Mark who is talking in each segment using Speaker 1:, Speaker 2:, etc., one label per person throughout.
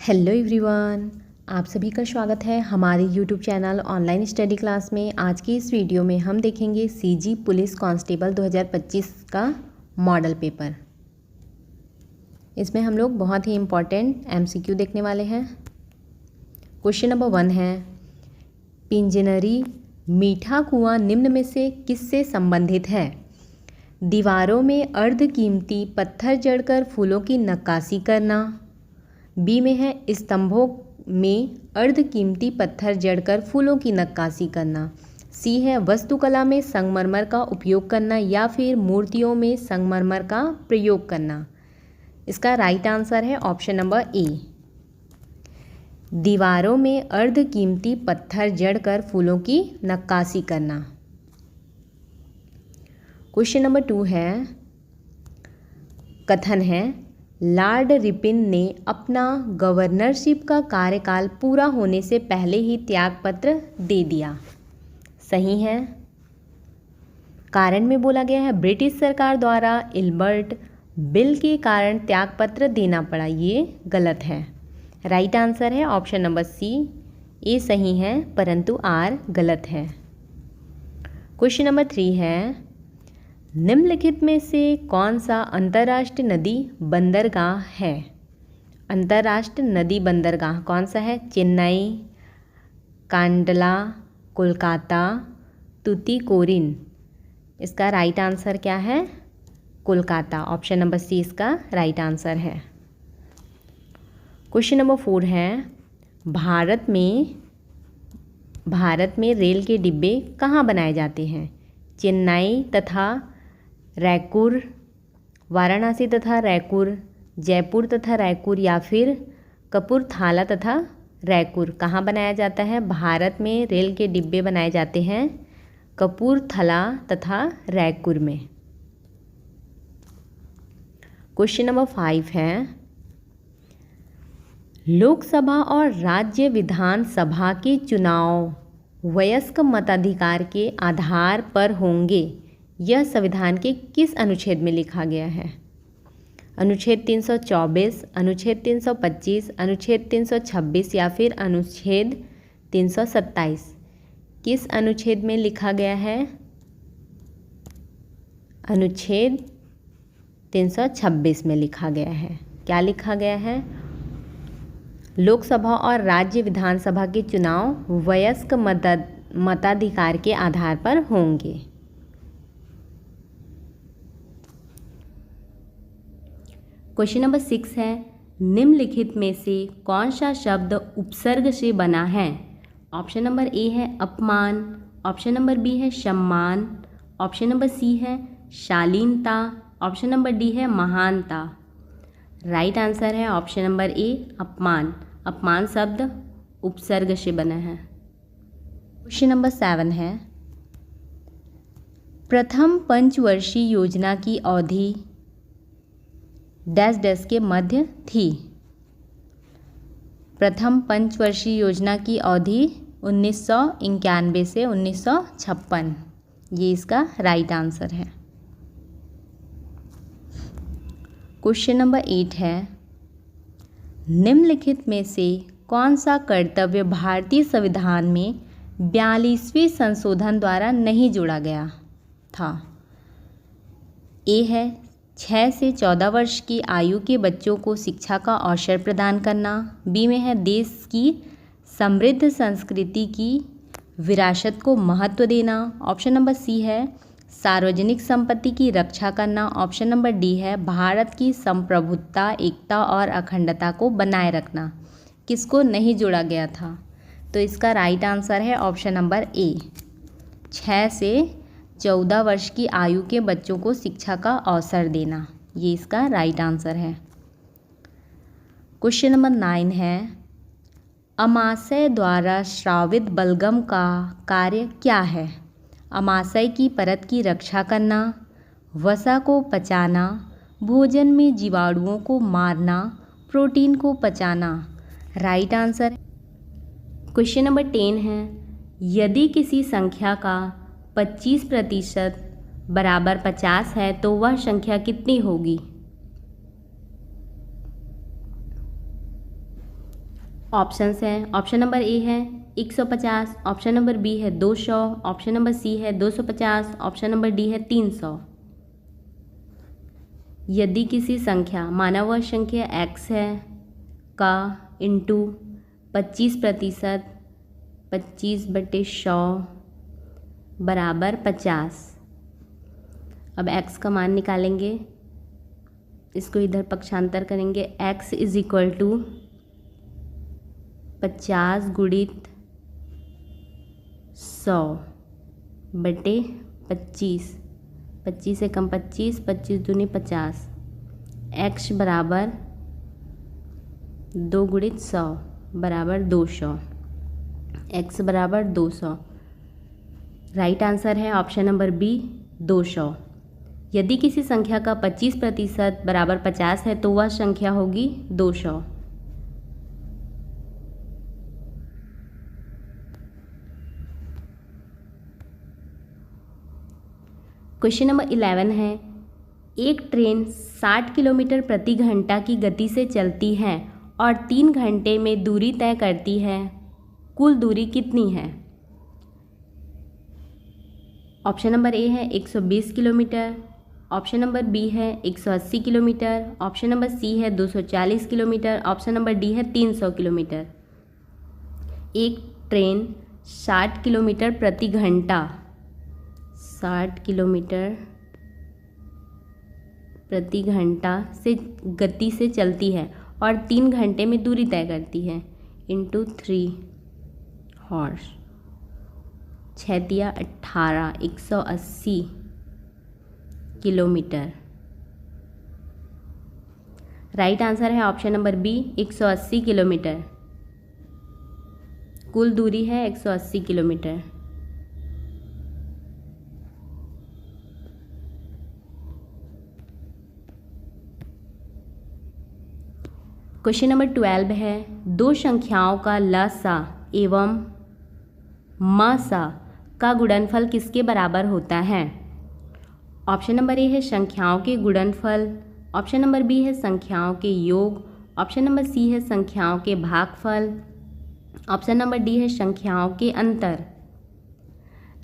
Speaker 1: Hello everyone, आप सभी का स्वागत है हमारे YouTube channel online study class में। आज की इस वीडियो में हम देखेंगे सीजी पुलिस कांस्टेबल 2025 का मॉडल पेपर। इसमें हम लोग बहुत ही इम्पॉर्टेंट एमसीक्यू देखने वाले हैं। क्वेश्चन नंबर 1 है, पिंजनरी मीठा कुआं निम्न में से किससे संबंधित है? दीवारों में अर्धकीमती पत्थर जड़कर फूलों की नक्काशी करना। बी में है स्तंभों में अर्धकीमती पत्थर जड़कर फूलों की नक्काशी करना। सी है वास्तुकला में संगमरमर का उपयोग करना या फिर मूर्तियों में संगमरमर का प्रयोग करना। इसका राइट आंसर है ऑप्शन नंबर ए, दीवारों में अर्धकीमती पत्थर जड़कर फूलों की नक्काशी करना। क्वेश्चन नंबर 2 है, कथन है लॉर्ड रिपन ने अपना गवर्नरशिप का कार्यकाल पूरा होने से पहले ही त्यागपत्र दे दिया। सही है। कारण में बोला गया है ब्रिटिश सरकार द्वारा इल्बर्ट बिल के कारण त्यागपत्र देना पड़ा। ये गलत है। राइट आंसर है ऑप्शन नंबर सी, ए सही है परंतु आर गलत है। क्वेश्चन नंबर 3 है, निम्नलिखित में से कौन सा अंतर्राष्ट्रीय नदी बंदरगाह है? अंतर्राष्ट्रीय नदी बंदरगाह कौन सा है? चेन्नई, कांडला, कोलकाता, तुतीकोरिन। इसका राइट आंसर क्या है? कोलकाता। ऑप्शन नंबर सी इसका राइट आंसर है। क्वेश्चन नंबर 4 है, भारत में रेल के डिब्बे कहाँ बनाए जाते हैं? चेन्नई तथा रायपुर, वाराणसी तथा रायपुर, जयपुर तथा रायपुर या फिर कपूरथला तथा रायपुर। कहाँ बनाया जाता है? भारत में रेल के डिब्बे बनाए जाते हैं कपूरथला तथा रायपुर में। क्वेश्चन नंबर 5 है, लोकसभा और राज्य विधानसभा के चुनाव वयस्क मताधिकार के आधार पर होंगे, यह संविधान के किस अनुच्छेद में लिखा गया है? अनुच्छेद 324, अनुच्छेद 325, अनुच्छेद 326 या फिर अनुच्छेद 327। किस अनुच्छेद में लिखा गया है? अनुच्छेद 326 में लिखा गया है। क्या लिखा गया है? लोकसभा और राज्य विधानसभा के चुनाव वयस्क मताधिकार के आधार पर होंगे। क्वेश्चन नंबर 6 है, निम्नलिखित में से कौन सा शब्द उपसर्ग से बना है? ऑप्शन नंबर ए है अपमान, ऑप्शन नंबर बी है सम्मान, ऑप्शन नंबर सी है शालीनता, ऑप्शन नंबर डी है महानता। राइट आंसर है ऑप्शन नंबर ए अपमान। अपमान शब्द उपसर्ग से बना है। क्वेश्चन नंबर 7 है, प्रथम पंचवर्षीय योजना की अवधि डैश डैश के मध्य थी। प्रथम पंचवर्षीय योजना की अवधि 1991 से 1956। ये इसका राइट आंसर है। क्वेश्चन नंबर 8 है, निम्नलिखित में से कौन सा कर्तव्य भारतीय संविधान में 42वें संशोधन द्वारा नहीं जोड़ा गया था? ए है 6 से 14 वर्ष की आयु के बच्चों को शिक्षा का अवसर प्रदान करना। बी में है देश की समृद्ध संस्कृति की विरासत को महत्व देना। ऑप्शन नंबर सी है सार्वजनिक संपत्ति की रक्षा करना। ऑप्शन नंबर डी है भारत की संप्रभुता, एकता और अखंडता को बनाए रखना। किसको नहीं जोड़ा गया था? तो इसका राइट आंसर है ऑप्शन नंबर ए, 6 से 14 वर्ष की आयु के बच्चों को शिक्षा का अवसर देना। ये इसका राइट आंसर है। क्वेश्चन नंबर 9 है, अमाशय द्वारा स्रावित बलगम का कार्य क्या है? अमाशय की परत की रक्षा करना, वसा को पचाना, भोजन में जीवाणुओं को मारना, प्रोटीन को पचाना। Right answer. क्वेश्चन नंबर 10 है, यदि किसी संख्या का 25% बराबर 50 है तो वह संख्या कितनी होगी? ऑप्शंस हैं, ऑप्शन नंबर ए है 150, ऑप्शन नंबर बी है 200, ऑप्शन नंबर सी है 250, ऑप्शन नंबर डी है 300। यदि किसी संख्या माना वह संख्या x है का इंटू 25%, 25/100 बराबर 50। अब x का मान निकालेंगे, इसको इधर पक्षांतर करेंगे। x इज इक्वल टू 50 गुणित 100/25, 25 से कम 25, 25 दूनी 50। x बराबर 2 गुणित 100 बराबर 200। x बराबर 200। राइट आंसर है ऑप्शन नंबर बी 200। यदि किसी संख्या का 25% बराबर 50 है तो वह संख्या होगी 200। क्वेश्चन नंबर 11 है, एक ट्रेन 60 किलोमीटर प्रति घंटा की गति से चलती है और 3 घंटे में दूरी तय करती है, कुल दूरी कितनी है? ऑप्शन नंबर ए है 120 किलोमीटर, ऑप्शन नंबर बी है 180 किलोमीटर, ऑप्शन नंबर सी है 240 किलोमीटर, ऑप्शन नंबर डी है 300 किलोमीटर। एक ट्रेन 60 किलोमीटर प्रति घंटा, 60 किलोमीटर प्रति घंटा से गति से चलती है और 3 घंटे में दूरी तय करती है, इंटू 3 हॉर्स, 6 तिया 18, 180 किलोमीटर। राइट आंसर है ऑप्शन नंबर बी 180 किलोमीटर। कुल दूरी है 180 किलोमीटर। क्वेश्चन नंबर 12 है, दो संख्याओं का लसा एवं मसा का गुणनफल किसके बराबर होता है? ऑप्शन नंबर ए है संख्याओं के गुणनफल, ऑप्शन नंबर बी है संख्याओं के योग, ऑप्शन नंबर सी है संख्याओं के भागफल, ऑप्शन नंबर डी है संख्याओं के अंतर।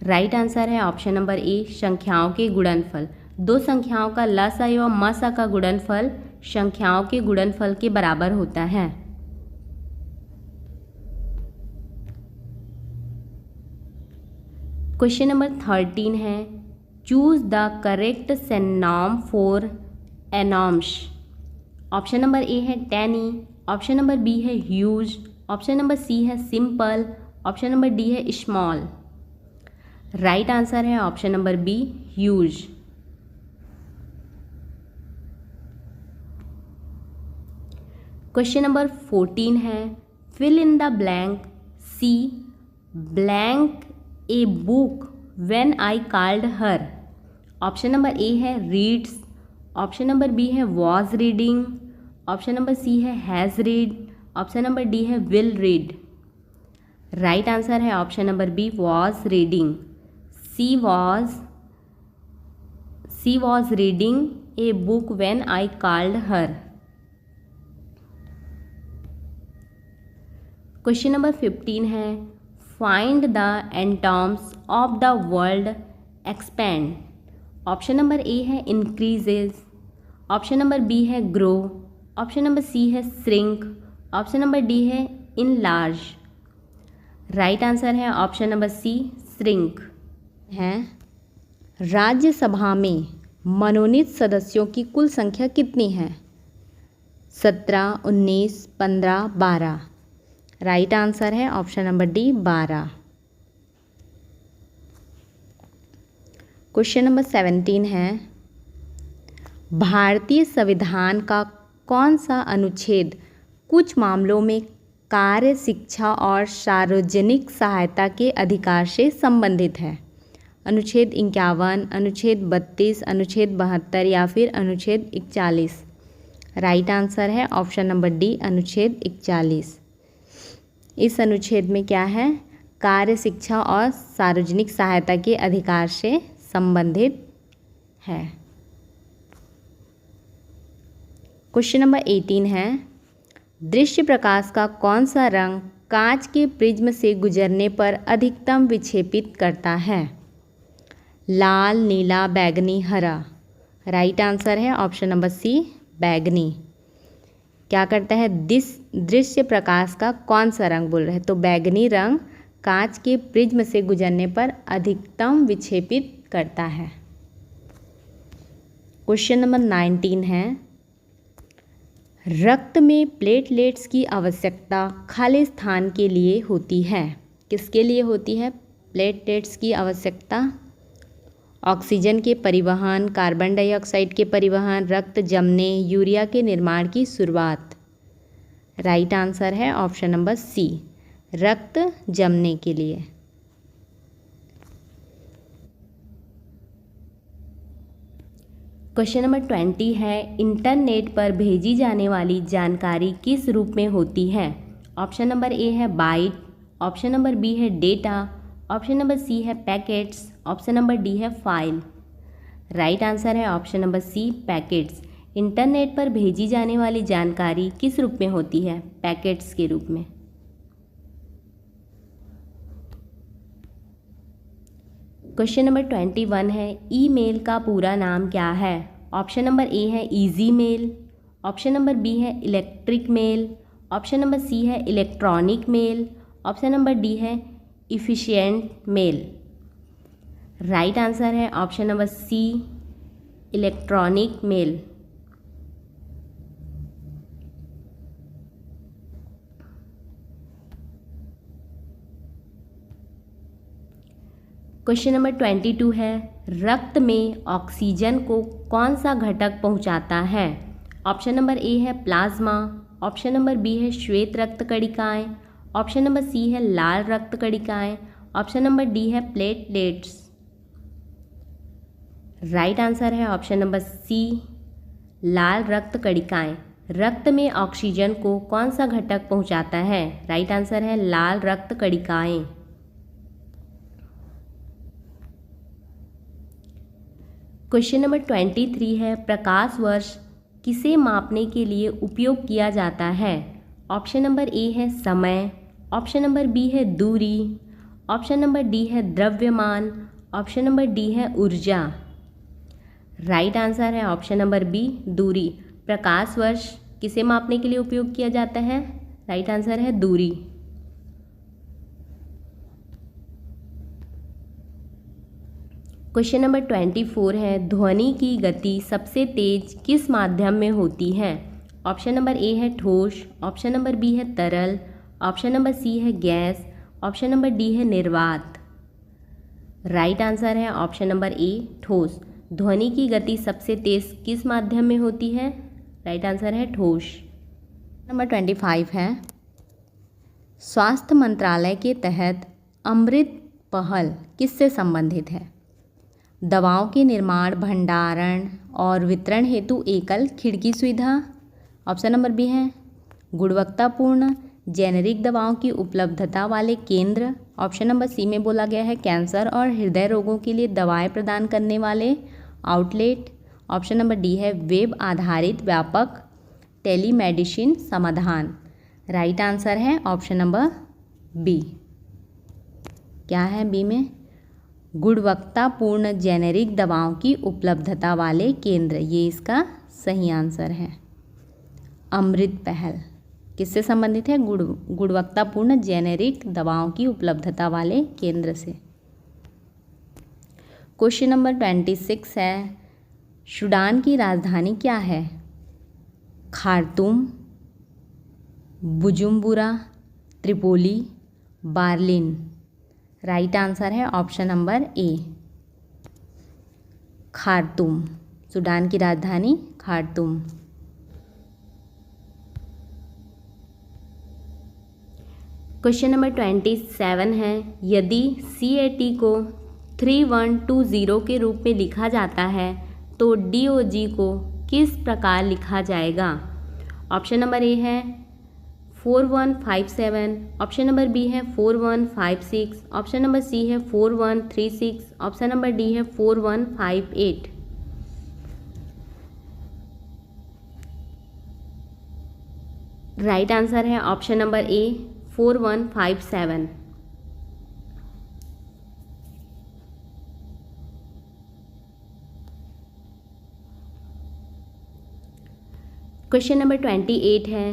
Speaker 1: राइट आंसर है ऑप्शन नंबर ए संख्याओं के गुणनफल। दो संख्याओं का लसा एवं मसा का गुणनफल संख्याओं के गुणनफल के बराबर होता है। क्वेश्चन नंबर 13 है, choose the correct synonym for enormous. Option number A है टैनी, ऑप्शन नंबर बी है ह्यूज, ऑप्शन नंबर सी है सिंपल, ऑप्शन नंबर डी है स्मॉल। राइट आंसर है option number B huge. Question number 14 है, fill in the blank, she blank a book when I called her. Option number A है reads, option number B है was reading, option number C है has read, option number D है will read. Right answer है option number B was reading. C was reading a book when I called her. Question number 15 है, find the antonyms of the word expand. Option number A है increases, option number B है grow, option number C है shrink, option number D है enlarge. Right answer है option number C shrink है। राज्यसभा में मनोनीत सदस्यों की कुल संख्या कितनी है? 17, 19, 15, 12। राइट आंसर है option number D 12। Question number 17 है, भारतीय संविधान का कौन सा अनुच्छेद कुछ मामलों में कार्य, शिक्षा और सार्वजनिक सहायता के अधिकार से संबंधित है? अनुच्छेद 51, अनुच्छेद 32, अनुच्छेद 72 या फिर अनुच्छेद 41। राइट आंसर है ऑप्शन नंबर डी अनुच्छेद 41। इस अनुच्छेद में क्या है? कार्य, शिक्षा और सार्वजनिक सहायता के अधिकार से संबंधित है। क्वेश्चन नंबर 18 है, दृश्य प्रकाश का कौन सा रंग कांच के प्रिज्म से गुजरने पर अधिकतम विक्षेपित करता है? लाल, नीला, बैंगनी, हरा। राइट आंसर है ऑप्शन नंबर सी, बैंगनी। क्या करता है? दृश्य प्रकाश का कौन सा रंग बोल रहे हैं, तो बैंगनी रंग कांच के प्रिज्म से गुजरने पर अधिकतम विक्षेपित करता है। क्वेश्चन नंबर 19 है, रक्त में प्लेटलेट्स की आवश्यकता खाली स्थान के लिए होती है। किसके लिए होती है प्लेटलेट्स की आवश्यकता? ऑक्सीजन के परिवहन, कार्बन डाइऑक्साइड के परिवहन, रक्त जमने, यूरिया के निर्माण की शुरुआत। राइट आंसर है ऑप्शन नंबर सी, रक्त जमने के लिए। क्वेश्चन नंबर 20 है, इंटरनेट पर भेजी जाने वाली जानकारी किस रूप में होती है? ऑप्शन नंबर ए है बाइट, ऑप्शन नंबर बी है डेटा, ऑप्शन नंबर सी है पैकेट्स, ऑप्शन नंबर डी है फाइल। राइट आंसर है option number C, packets. Internet पर भेजी जाने वाली जानकारी किस रूप में होती है? पैकेट्स के रूप में। क्वेश्चन नंबर 21 है, ईमेल का पूरा नाम क्या है? ऑप्शन नंबर ए है easy mail, option number B है electric mail, option number C है electronic mail, option number D है इफिशिएंट मेल। राइट आंसर है option number C, electronic mail. Question number 22 है, रक्त में ऑक्सीजन को कौन सा घटक पहुंचाता है? ऑप्शन नंबर ए है प्लाज्मा, ऑप्शन नंबर बी है श्वेत रक्त कणिकाएं, ऑप्शन नंबर सी है लाल रक्त कणिकाएं, ऑप्शन नंबर डी है प्लेटलेट्स। राइट आंसर है ऑप्शन नंबर सी, लाल रक्त कणिकाएं। रक्त में ऑक्सीजन को कौन सा घटक पहुंचाता है? राइट आंसर है लाल रक्त कणिकाएं। क्वेश्चन नंबर 23 है, प्रकाश वर्ष किसे मापने के लिए उपयोग किया जाता है? ऑप्शन नंबर ए है समय, ऑप्शन नंबर बी है दूरी, ऑप्शन नंबर डी है द्रव्यमान, ऑप्शन नंबर डी है ऊर्जा। राइट आंसर है ऑप्शन नंबर बी, दूरी। प्रकाश वर्ष किसे मापने के लिए उपयोग किया जाता है? राइट आंसर है दूरी। क्वेश्चन नंबर 24 है, ध्वनि की गति सबसे तेज किस माध्यम में होती है? ऑप्शन नंबर ए है ठोस, ऑप्शन नंबर बी है तरल, ऑप्शन नंबर सी है गैस, ऑप्शन नंबर डी है निर्वात। राइट आंसर है ऑप्शन नंबर ए, ठोस। ध्वनि की गति सबसे तेज किस माध्यम में होती है? राइट आंसर है ठोस। नंबर 25 है, स्वास्थ्य मंत्रालय के तहत अमृत पहल किससे संबंधित है? दवाओं के निर्माण, भंडारण और वितरण हेतु एकल खिड़की सुविधा। ऑप्शन नंबर बी है गुणवत्तापूर्ण जेनेरिक दवाओं की उपलब्धता वाले केंद्र। ऑप्शन नंबर सी में बोला गया है कैंसर और हृदय रोगों के लिए दवाएं प्रदान करने वाले आउटलेट। ऑप्शन नंबर डी है वेब आधारित व्यापक टेलीमेडिसिन समाधान। राइट आंसर है ऑप्शन नंबर बी। क्या है बी में? गुणवत्तापूर्ण जेनेरिक दवाओं की उपलब्धता वाले केंद्र, ये इसका सही आंसर है। अमृत पहल किससे संबंधित है? गुणवत्तापूर्ण जेनेरिक दवाओं की उपलब्धता वाले केंद्र से। क्वेश्चन नंबर 26 है, सूडान की राजधानी क्या है? Khartoum, Bujumbura, Tripoli, Berlin. Right answer है option number A, Khartoum. Sudan की राजधानी खार्तूम। क्वेश्चन नंबर 27 है, यदि CAT को 3120 के रूप में लिखा जाता है तो DOG को किस प्रकार लिखा जाएगा? ऑप्शन नंबर ए है 4157, ऑप्शन नंबर बी है 4156, ऑप्शन नंबर सी है 4136, ऑप्शन नंबर डी है 4158। राइट आंसर है ऑप्शन नंबर ए 4157। क्वेश्चन नंबर 28 है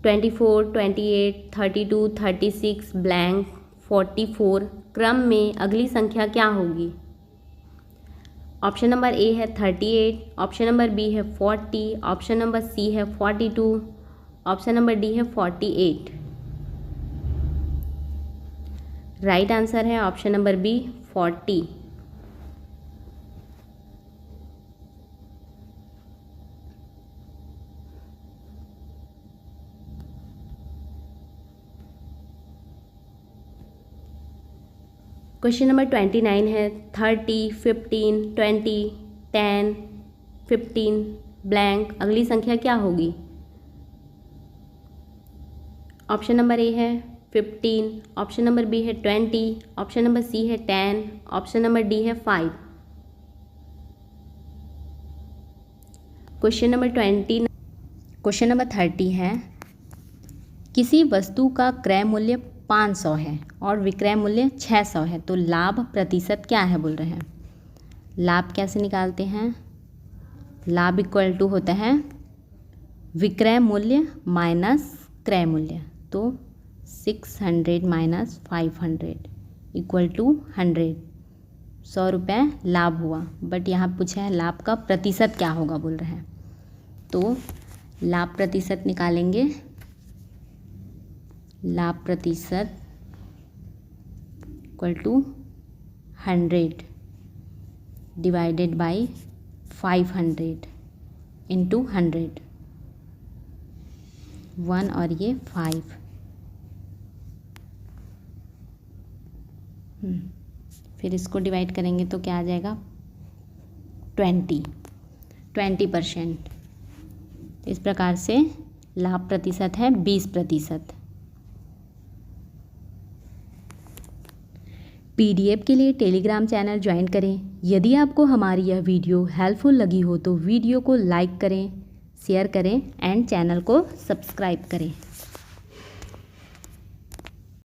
Speaker 1: 24, 28, 32, 36 ब्लैंक 44 क्रम में अगली संख्या क्या होगी? ऑप्शन नंबर ए है 38, ऑप्शन नंबर बी है 40, ऑप्शन नंबर सी है 42, ऑप्शन नंबर डी है 48। राइट आंसर है option number B 40। Question number 29 है 30, 15, 20, 10, 15 ब्लैंक अगली संख्या क्या होगी? ऑप्शन नंबर ए है 15, ऑप्शन नंबर बी है 20, ऑप्शन नंबर सी है 10, ऑप्शन नंबर डी है 5। क्वेश्चन नंबर 30 है किसी वस्तु का क्रय मूल्य 500 है और विक्रय मूल्य 600 है तो लाभ प्रतिशत क्या है बोल रहे हैं। लाभ कैसे निकालते हैं? लाभ इक्वल टू होता है विक्रय मूल्य माइनस क्रय मूल्य, तो 600 माइनस 500 इक्वल टू 100। 100 रुपये लाभ हुआ, बट यहाँ पूछा है लाभ का प्रतिशत क्या होगा बोल रहे हैं। तो लाभ प्रतिशत निकालेंगे। लाभ प्रतिशत equal to 100 divided by 500 into 100, 1 और ये 5। फिर इसको डिवाइड करेंगे तो क्या आ जाएगा 20%। इस प्रकार से लाभ प्रतिशत है 20%। पीडीएफ के लिए टेलीग्राम चैनल ज्वाइन करें। यदि आपको हमारी यह वीडियो हेल्पफुल लगी हो तो वीडियो को लाइक करें, शेयर करें एंड चैनल को सब्सक्राइब करें।